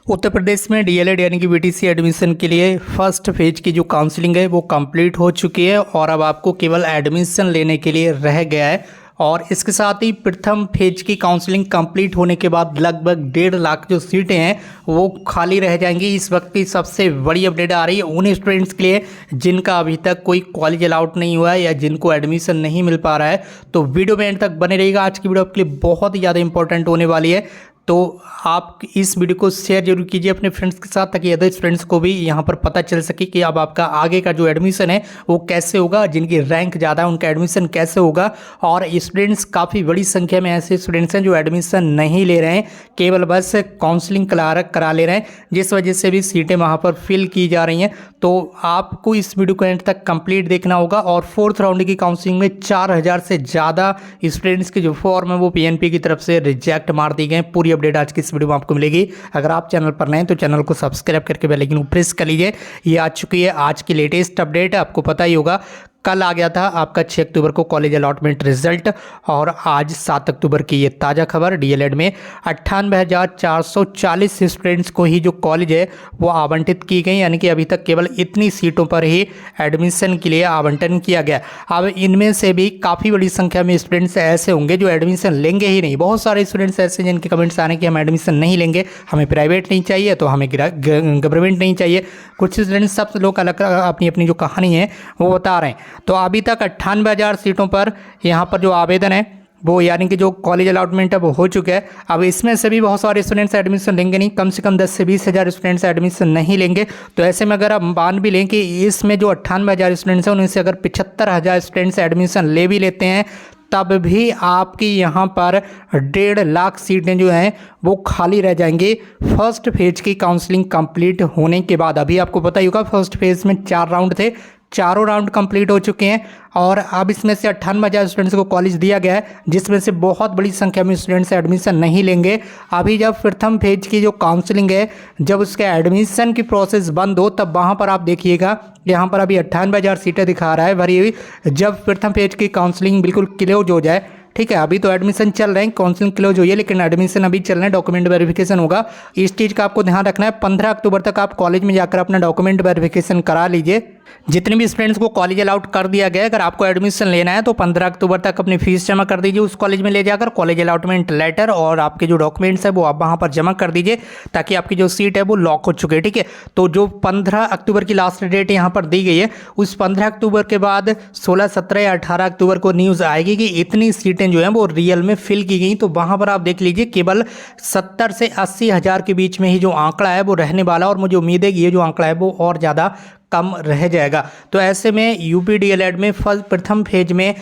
उत्तर प्रदेश में डीएलएड यानी कि बीटीसी एडमिशन के लिए फर्स्ट फेज की जो काउंसलिंग है वो कंप्लीट हो चुकी है और अब आपको केवल एडमिशन लेने के लिए रह गया है। और इसके साथ ही प्रथम फेज की काउंसलिंग कंप्लीट होने के बाद लगभग 1.5 लाख जो सीटें हैं वो खाली रह जाएंगी। इस वक्त की सबसे बड़ी अपडेट आ रही है उन स्टूडेंट्स के लिए जिनका अभी तक कोई कॉलेज अलाउट नहीं हुआ है या जिनको एडमिशन नहीं मिल पा रहा है। तो वीडियो में एंड तक बने रहिएगा। आज की वीडियो आपके लिए बहुत ही ज़्यादा इंपॉर्टेंट होने वाली है, तो आप इस वीडियो को शेयर जरूर कीजिए अपने फ्रेंड्स के साथ ताकि अदर फ्रेंड्स को भी यहाँ पर पता चल सके कि अब आपका आगे का जो एडमिशन है वो कैसे होगा, जिनकी रैंक ज़्यादा है उनका एडमिशन कैसे होगा। और स्टूडेंट्स काफ़ी बड़ी संख्या में ऐसे स्टूडेंट्स हैं जो एडमिशन नहीं ले रहे हैं, केवल बस काउंसलिंग करा ले रहे हैं, जिस वजह से भी सीटें वहाँ पर फिल की जा रही हैं। तो आपको इस वीडियो को एंड तक कंप्लीट देखना होगा। और फोर्थ राउंड की काउंसलिंग में 4000 से ज़्यादा स्टूडेंट्स के जो फॉर्म है वो पीएनपी की तरफ से रिजेक्ट मार दी गए। पूरी अपडेट आज की इस वीडियो में आपको मिलेगी। अगर आप चैनल पर नए हैं तो चैनल को सब्सक्राइब करके बेल आइकन को प्रेस कर लीजिए। ये आ चुकी है आज की लेटेस्ट अपडेट। आपको पता ही होगा कल आ गया था आपका 6 अक्टूबर को कॉलेज अलॉटमेंट रिजल्ट, और आज 7 अक्टूबर की ये ताज़ा खबर। डीएलएड में 98,440 स्टूडेंट्स को ही जो कॉलेज है वो आवंटित की गई, यानी कि अभी तक केवल इतनी सीटों पर ही एडमिशन के लिए आवंटन किया गया। अब इनमें से भी काफ़ी बड़ी संख्या में स्टूडेंट्स ऐसे होंगे जो एडमिशन लेंगे ही नहीं। बहुत सारे स्टूडेंट्स ऐसे जिनके कमेंट्स आने कि हम एडमिशन नहीं लेंगे, हमें प्राइवेट नहीं चाहिए तो हमें गवर्नमेंट नहीं चाहिए। कुछ स्टूडेंट्स सब लोग अलग अपनी अपनी जो कहानी है वो बता रहे हैं। तो अभी तक 98,000 सीटों पर यहाँ पर जो आवेदन है वो यानी कि जो कॉलेज अलॉटमेंट है वो हो चुका है। अब इसमें से भी बहुत सारे स्टूडेंट्स एडमिशन लेंगे नहीं, कम से कम 10 से 20 हज़ार स्टूडेंट्स एडमिशन नहीं लेंगे। तो ऐसे में अगर आप मान भी लें कि इसमें जो 98,000 स्टूडेंट्स हैं उनमें से अगर 75,000 स्टूडेंट्स एडमिशन ले भी लेते हैं तब भी आपकी यहाँ पर 1.5 लाख सीटें जो हैं वो खाली रह जाएंगी फर्स्ट फेज की काउंसलिंग कंप्लीट होने के बाद। अभी आपको पता ही होगा फर्स्ट फेज में 4 राउंड थे, चारों राउंड कंप्लीट हो चुके हैं और अब इसमें से 98,000 स्टूडेंट्स को कॉलेज दिया गया है, जिसमें से बहुत बड़ी संख्या में स्टूडेंट्स एडमिशन नहीं लेंगे। अभी जब प्रथम फेज की जो काउंसलिंग है, जब उसके एडमिशन की प्रोसेस बंद हो तब वहाँ पर आप देखिएगा यहाँ पर अभी 98,000 सीटें दिखा रहा है भरी हुई। जब प्रथम फेज की काउंसलिंग बिल्कुल क्लोज हो जाए, ठीक है, अभी तो एडमिशन चल रहे हैं, काउंसलिंग क्लोज हुई है लेकिन एडमिशन अभी चल रहे हैं, डॉक्यूमेंट वेरिफिकेशन होगा। इस चीज़ का आपको ध्यान रखना है। 15 अक्टूबर तक आप कॉलेज में जाकर अपना डॉक्यूमेंट वेरिफिकेशन करा लीजिए। जितने भी स्टूडेंट्स को कॉलेज अलाउट कर दिया गया, अगर आपको एडमिशन लेना है तो 15 अक्टूबर तक अपनी फीस जमा कर दीजिए उस कॉलेज में ले जाकर। कॉलेज अलॉटमेंट लेटर और आपके जो डॉक्यूमेंट्स है वो आप वहाँ पर जमा कर दीजिए ताकि आपकी जो सीट है वो लॉक हो चुकी है, ठीक है। तो जो 15 अक्टूबर की लास्ट डेट यहाँ पर दी गई है, उस 15 अक्टूबर के बाद 16, 17 या 18 अक्टूबर को न्यूज़ आएगी कि इतनी सीटें जो हैं वो रियल में फिल की गई। तो वहाँ पर आप देख लीजिए केवल 70 से 80 हज़ार के बीच में ही जो आंकड़ा है वो रहने वाला, और मुझे उम्मीद है कि ये जो आंकड़ा है वो और ज़्यादा कम रह जाएगा। तो ऐसे में यूपी डीएलएड में प्रथम फेज में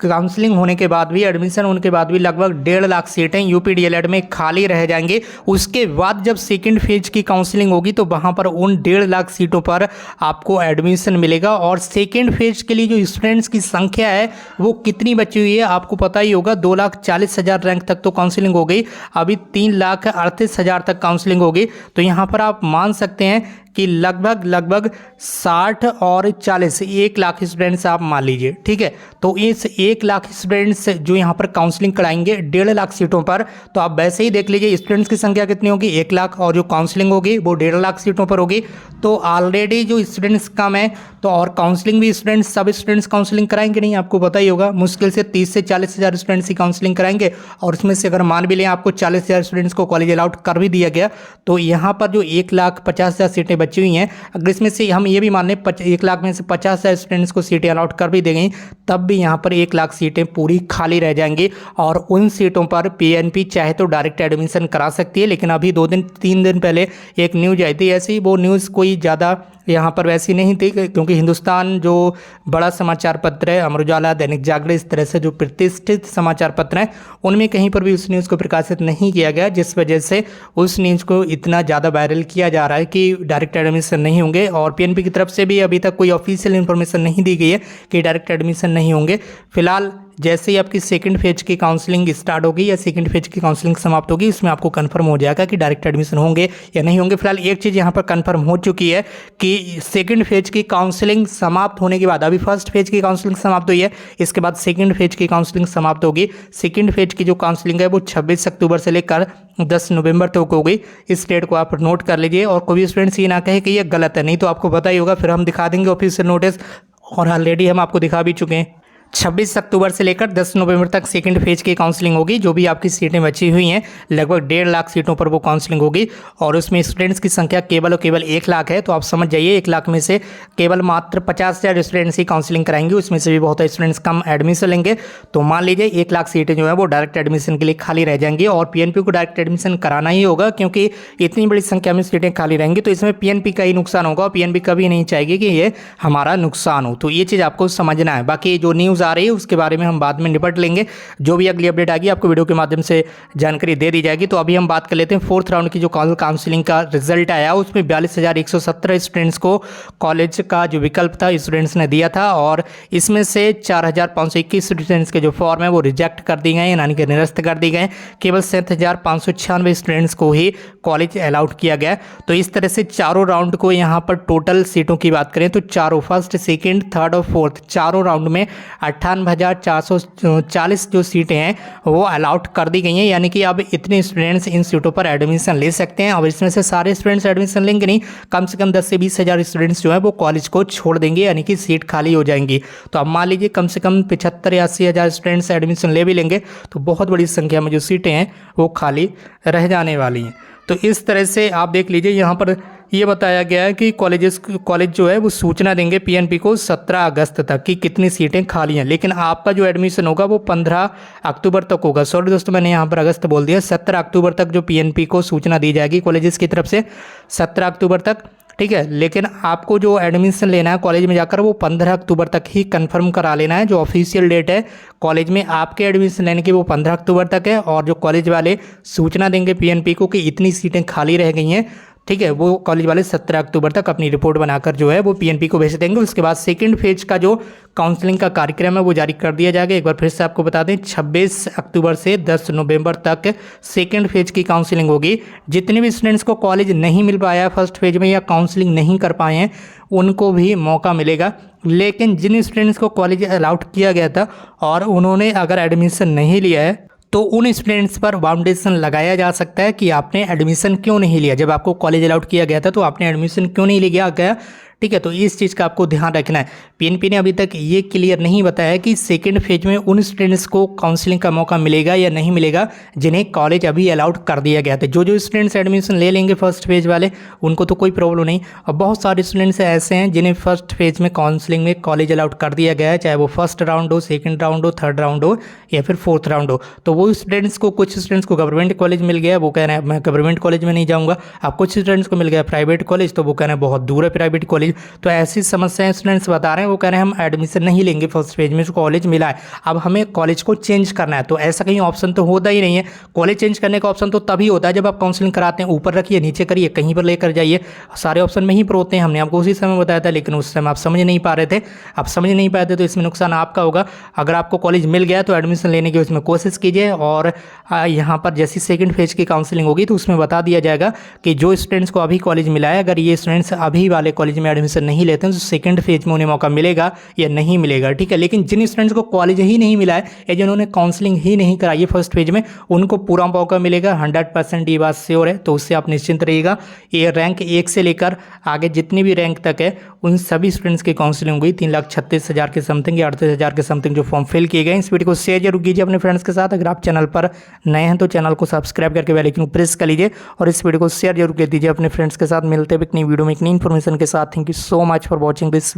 काउंसलिंग होने के बाद भी, एडमिशन होने के बाद भी लगभग 1.5 लाख सीटें यूपी डीएलएड में खाली रह जाएंगी। उसके बाद जब सेकंड फेज की काउंसलिंग होगी तो वहाँ पर उन 1.5 लाख सीटों पर आपको एडमिशन मिलेगा। और सेकंड फेज के लिए जो स्टूडेंट्स की संख्या है वो कितनी बची हुई है आपको पता ही होगा। 2,40,000 रैंक तक तो काउंसलिंग हो गई, अभी 3,38,000 तक काउंसलिंग होगी। तो यहाँ पर आप मान सकते हैं कि लगभग 60 और 40 1 लाख स्टूडेंट्स आप मान लीजिए, ठीक है। तो इस 1 लाख स्टूडेंट्स जो यहाँ पर काउंसलिंग कराएंगे 1.5 लाख सीटों पर, तो आप वैसे ही देख लीजिए स्टूडेंट्स की संख्या कितनी होगी, 1 लाख, और जो काउंसलिंग होगी वो 1.5 लाख सीटों पर होगी। तो ऑलरेडी जो स्टूडेंट्स कम है, तो और काउंसलिंग भी स्टूडेंट्स, सब स्टूडेंट्स काउंसलिंग कराएंगे नहीं, आपको पता ही होगा मुश्किल से 30 से 40 हज़ार स्टूडेंट्स की काउंसलिंग कराएंगे। और उसमें से अगर मान भी लें आपको 40,000 स्टूडेंट्स को कॉलेज अलाउट कर भी दिया गया, तो यहाँ पर जो 1,50,000 सीटें बची हुई हैं, अगर इसमें से हम ये भी मान लें 1 लाख में से 50,000 स्टूडेंट्स को सीटें अलाउट कर भी दी गई, तब भी यहाँ पर 1 लाख सीटें पूरी खाली रह जाएंगी। और उन सीटों पर पीएनपी चाहे तो डायरेक्ट एडमिशन करा सकती है। लेकिन अभी 2-3 दिन पहले एक न्यूज़ आई थी ऐसी, वो न्यूज़ कोई ज़्यादा यहाँ पर वैसी नहीं थी क्योंकि हिंदुस्तान जो बड़ा समाचार पत्र है, अमर उजाला, दैनिक जागरण, इस तरह से जो प्रतिष्ठित समाचार पत्र हैं उनमें कहीं पर भी उस न्यूज़ को प्रकाशित नहीं किया गया, जिस वजह से उस न्यूज़ को इतना ज़्यादा वायरल किया जा रहा है कि डायरेक्ट एडमिशन नहीं होंगे। और पीएनपी की तरफ से भी अभी तक कोई ऑफिशियल इन्फॉर्मेशन नहीं दी गई है कि डायरेक्ट एडमिशन नहीं होंगे। फिलहाल जैसे ही आपकी सेकंड फेज की काउंसलिंग स्टार्ट होगी या सेकंड फेज की काउंसलिंग समाप्त होगी, इसमें आपको कंफर्म हो जाएगा कि डायरेक्ट एडमिशन होंगे या नहीं होंगे। फिलहाल एक चीज़ यहाँ पर कंफर्म हो चुकी है कि सेकंड फेज की काउंसलिंग समाप्त होने के बाद, अभी फर्स्ट फेज की काउंसलिंग समाप्त हुई है, इसके बाद सेकंड फेज की काउंसलिंग समाप्त होगी। सेकंड फेज की जो काउंसलिंग है वो 26 अक्टूबर से लेकर 10 नवंबर तक होगी। इस डेट को आप नोट कर लीजिए और कोई भी स्टूडेंट्स ये ना कहे कि ये गलत है, नहीं तो आपको पता ही होगा, फिर हम दिखा देंगे ऑफिशियल नोटिस, और ऑलरेडी हम आपको दिखा भी चुके हैं। 26 अक्टूबर से लेकर 10 नवंबर तक सेकंड फेज की काउंसलिंग होगी। जो भी आपकी सीटें बची हुई हैं, लगभग 1.5 लाख सीटों पर वो काउंसलिंग होगी और उसमें स्टूडेंट्स की संख्या केवल और केवल 1 लाख है। तो आप समझ जाइए 1 लाख में से केवल मात्र 50,000 स्टूडेंट्स ही काउंसलिंग कराएंगे, उसमें से भी बहुत स्टूडेंट्स कम एडमिशन लेंगे। तो मान लीजिए 1 लाख सीटें जो है वो डायरेक्ट एडमिशन के लिए खाली रह जाएंगी और पीएनपी को डायरेक्ट एडमिशन कराना ही होगा, क्योंकि इतनी बड़ी संख्या में सीटें खाली रहेंगी तो इसमें पीएनपी का ही नुकसान होगा और पीएनपी कभी नहीं चाहेगी कि ये हमारा नुकसान हो। तो ये चीज़ आपको समझना है। बाकी जो न्यूज़ आ रही है उसके बारे में हम बाद में निपट लेंगे। जो भी अगली अपडेट आएगी आपको वीडियो के माध्यम से जानकारी दे दी जाएगी। तो अभी हम बात कर लेते हैं फोर्थ राउंड की जो काउंसलिंग का रिजल्ट आया, उसमें 42,117 स्टूडेंट्स को कॉलेज का जो विकल्प था स्टूडेंट्स ने दिया था और इसमें से 4,521 स्टूडेंट्स के जो फॉर्म है वो रिजेक्ट कर दिए गए, यानी कि निरस्त कर दिए गए। केवल 7,596 स्टूडेंट्स को ही कॉलेज अलाउड किया गया। तो इस तरह से चारों राउंड को यहाँ पर टोटल सीटों की बात करें तो चारों, फर्स्ट, सेकेंड, थर्ड और फोर्थ, चारों राउंड में 58,440 जो सीटें हैं वो अलाउट कर दी गई हैं, यानी कि अब इतने स्टूडेंट्स इन सीटों पर एडमिशन ले सकते हैं। अब इसमें से सारे स्टूडेंट्स एडमिशन लेंगे नहीं, कम से कम 10 से 20 हज़ार स्टूडेंट्स जो है वो कॉलेज को छोड़ देंगे, यानी कि सीट खाली हो जाएंगी। तो अब मान लीजिए कम से कम 75 या 80 हज़ार स्टूडेंट्स एडमिशन ले भी लेंगे तो बहुत बड़ी संख्या में जो सीटें हैं वो खाली रह जाने वाली हैं। तो इस तरह से आप देख लीजिए यहाँ पर ये बताया गया है कि कॉलेज जो है वो सूचना देंगे पीएनपी को 17 अगस्त तक कि कितनी सीटें खाली हैं, लेकिन आपका जो एडमिशन होगा वो 15 अक्टूबर तक होगा। सॉरी दोस्तों, मैंने यहाँ पर अगस्त बोल दिया। 17 अक्टूबर तक जो पीएनपी को सूचना दी जाएगी कॉलेजेस की तरफ से, 17 अक्टूबर तक, ठीक है। लेकिन आपको जो एडमिशन लेना है कॉलेज में जाकर वो 15 अक्टूबर तक ही कंफर्म करा लेना है। जो ऑफिशियल डेट है कॉलेज में आपके एडमिशन लेने की वो 15 अक्टूबर तक है और जो कॉलेज वाले सूचना देंगे पीएनपी को कि इतनी सीटें खाली रह गई हैं, ठीक है, वो कॉलेज वाले 17 अक्टूबर तक अपनी रिपोर्ट बनाकर जो है वो पीएनपी को भेज देंगे। उसके बाद सेकंड फेज का जो काउंसलिंग का कार्यक्रम है वो जारी कर दिया जाएगा। एक बार फिर से आपको बता दें 26 अक्टूबर से 10 नवंबर तक सेकंड फेज की काउंसलिंग होगी। जितने भी स्टूडेंट्स को कॉलेज नहीं मिल पाया फर्स्ट फेज में या काउंसलिंग नहीं कर पाए हैं उनको भी मौका मिलेगा, लेकिन जिन स्टूडेंट्स को कॉलेज अलाउट किया गया था और उन्होंने अगर एडमिशन नहीं लिया है तो उन स्टूडेंट्स पर फाउंडेशन लगाया जा सकता है कि आपने एडमिशन क्यों नहीं लिया। जब आपको कॉलेज अलाउट किया गया था तो आपने एडमिशन क्यों नहीं लिया गया, ठीक है। तो इस चीज़ का आपको ध्यान रखना है। पीएनपी ने अभी तक ये क्लियर नहीं बताया कि सेकंड फेज में उन स्टूडेंट्स को काउंसलिंग का मौका मिलेगा या नहीं मिलेगा जिन्हें कॉलेज अभी अलाउट कर दिया गया था। जो स्टूडेंट्स एडमिशन ले लेंगे फर्स्ट फेज वाले उनको तो कोई प्रॉब्लम नहीं, और बहुत सारे स्टूडेंट्स ऐसे हैं जिन्हें फर्स्ट फेज में काउंसलिंग में कॉलेज अलाउट कर दिया गया है, चाहे वो फर्स्ट राउंड हो, सेकेंड राउंड हो, थर्ड राउंड हो या फिर फोर्थ राउंड हो। तो वो स्टूडेंट्स को, कुछ स्टूडेंट्स को गवर्नमेंट कॉलेज मिल गया, वो कह रहे हैं मैं गवर्नमेंट कॉलेज में नहीं जाऊँगा। अब कुछ स्टूडेंट्स को मिल गया प्राइवेट कॉलेज, तो वो कह रहे हैं बहुत दूर है प्राइवेट कॉलेज। तो ऐसी समस्याएं स्टूडेंट्स बता रहे हैं, वो कह रहे हैं हम एडमिशन नहीं लेंगे फर्स्ट फेज में, कॉलेज मिला है, अब हमें कॉलेज को चेंज करना है। तो ऐसा कहीं ऑप्शन तो होता ही नहीं है। कॉलेज चेंज करने का ऑप्शन तो तभी होता है जब आप काउंसलिंग कराते हैं, ऊपर रखिए, नीचे करिए, कहीं पर लेकर जाइए, सारे ऑप्शन में ही पर होते हैं। हमने आपको उसी समय बताया था, लेकिन उस समय आप समझ नहीं पा रहे थे। आप समझ नहीं पाए थे तो इसमें नुकसान आपका होगा। अगर आपको कॉलेज मिल गया तो एडमिशन लेने की उसमें कोशिश कीजिए, और यहाँ पर जैसी सेकंड फेज की काउंसलिंग होगी तो उसमें बता दिया जाएगा कि जो स्टूडेंट्स को अभी कॉलेज मिला है, अगर ये स्टूडेंट्स अभी वाले कॉलेज में एडमिशन नहीं लेते हैं तो सेकंड फेज में उन्हें मौका मिलेगा या नहीं मिलेगा, ठीक है। लेकिन जिन स्टूडेंट्स को कॉलेज ही नहीं मिला है या जिन्होंने काउंसलिंग ही नहीं कराई है फर्स्ट फेज में, उनको पूरा मौका मिलेगा, 100% ये बात श्योर है। तो उससे आप निश्चिंत रहिएगा। ये रैंक 1 से लेकर आगे जितनी भी रैंक तक है उन सभी स्टूडेंट्स की काउंसलिंग हुई। 3,36,000 के समथिंग या 38,000 के समथिंग जो फॉर्म फिल किए गए। इस वीडियो को शेयर जरूर कीजिए अपने फ्रेंड्स के साथ। अगर आप चैनल पर नए हैं तो चैनल को सब्सक्राइब करके बेल आइकन को प्रेस कर लीजिए और इस वीडियो को शेयर जरूर कर दीजिए अपने फ्रेंड्स के साथ। मिलते हैं एक नई वीडियो में एक नई इन्फॉर्मेशन के साथ। Thank you so much for watching this.